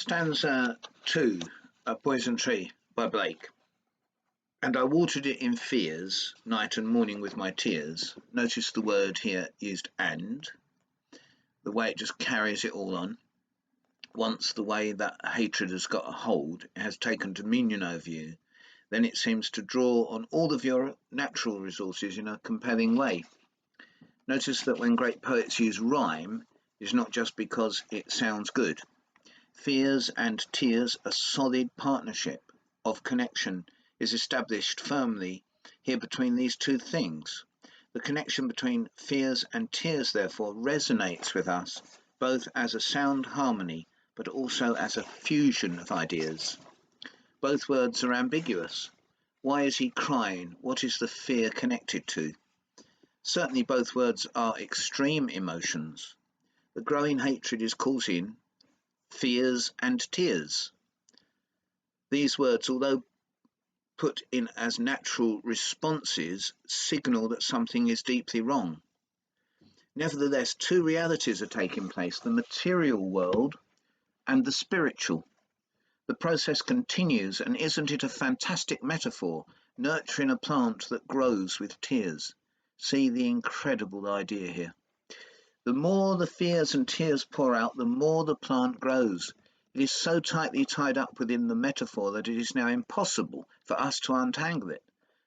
Stanza 2, A Poison Tree by Blake. And I watered it in fears, night and morning with my tears. Notice the word here used and, the way it just carries it all on. Once the way that hatred has got a hold, it has taken dominion over you, then it seems to draw on all of your natural resources in a compelling way. Notice that when great poets use rhyme, it's not just because it sounds good. Fears and tears, a solid partnership of connection is established firmly here between these two things. The connection between fears and tears, therefore, resonates with us both as a sound harmony but also as a fusion of ideas. Both words are ambiguous. Why is he crying? What is the fear connected to? Certainly both words are extreme emotions. The growing hatred is causing fears and tears. These words, although put in as natural responses, signal that something is deeply wrong. Nevertheless, two realities are taking place, the material world and the spiritual. The process continues, and isn't it a fantastic metaphor, nurturing a plant that grows with tears? See the incredible idea here. The more the fears and tears pour out, the more the plant grows. It is so tightly tied up within the metaphor that it is now impossible for us to untangle it.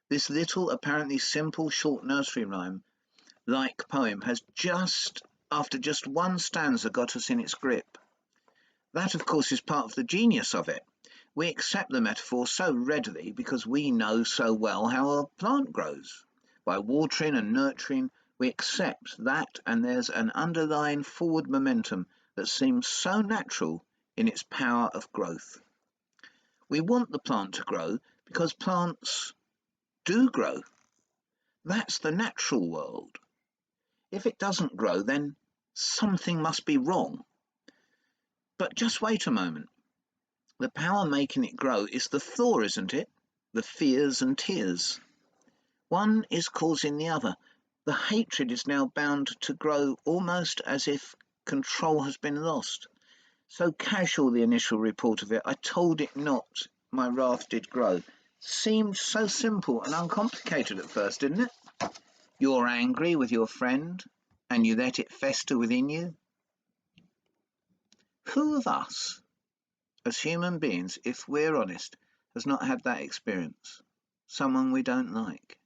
This little, apparently simple, short nursery rhyme-like poem has after just one stanza, got us in its grip. That, of course, is part of the genius of it. We accept the metaphor so readily because we know so well how a plant grows. By watering and nurturing, we accept that, and there's an underlying forward momentum that seems so natural in its power of growth. We want the plant to grow because plants do grow. That's the natural world. If it doesn't grow, then something must be wrong. But just wait a moment. The power making it grow is the thaw, isn't it? The fears and tears. One is causing the other. The hatred is now bound to grow almost as if control has been lost. So casual the initial report of it, I told it not, my wrath did grow. Seemed so simple and uncomplicated at first, didn't it? You're angry with your friend, and you let it fester within you. Who of us, as human beings, if we're honest, has not had that experience? Someone we don't like.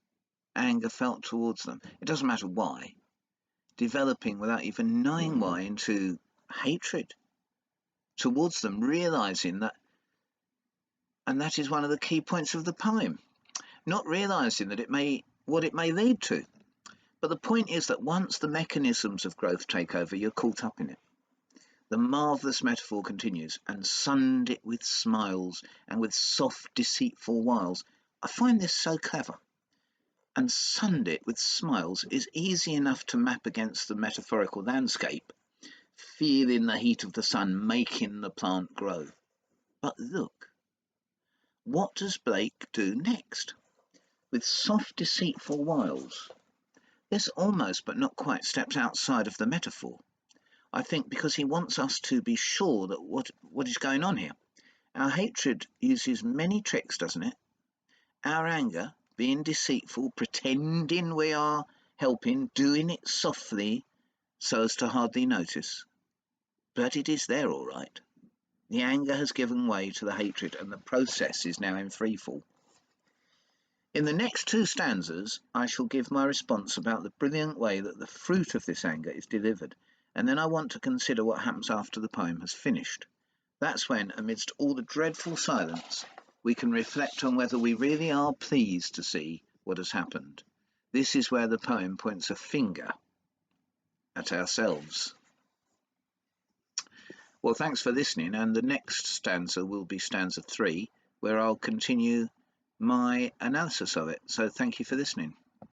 Anger felt towards them. It doesn't matter why. Developing without even knowing why into hatred towards them, realizing that, and that is one of the key points of the poem, not realizing that what it may lead to. But the point is that once the mechanisms of growth take over, you're caught up in it. The marvellous metaphor continues, and sunned it with smiles and with soft deceitful wiles. I find this so clever. And sunned it with smiles is easy enough to map against the metaphorical landscape, feeling the heat of the sun making the plant grow. But look, what does Blake do next? With soft deceitful wiles. This almost but not quite steps outside of the metaphor. I think because he wants us to be sure that what is going on here. Our hatred uses many tricks, doesn't it? Our anger, being deceitful, pretending we are helping, doing it softly so as to hardly notice. But it is there all right. The anger has given way to the hatred, and the process is now in freefall. In the next two stanzas, I shall give my response about the brilliant way that the fruit of this anger is delivered, and then I want to consider what happens after the poem has finished. That's when, amidst all the dreadful silence, we can reflect on whether we really are pleased to see what has happened. This is where the poem points a finger at ourselves. Well, thanks for listening, and the next stanza will be stanza 3, where I'll continue my analysis of it. So thank you for listening.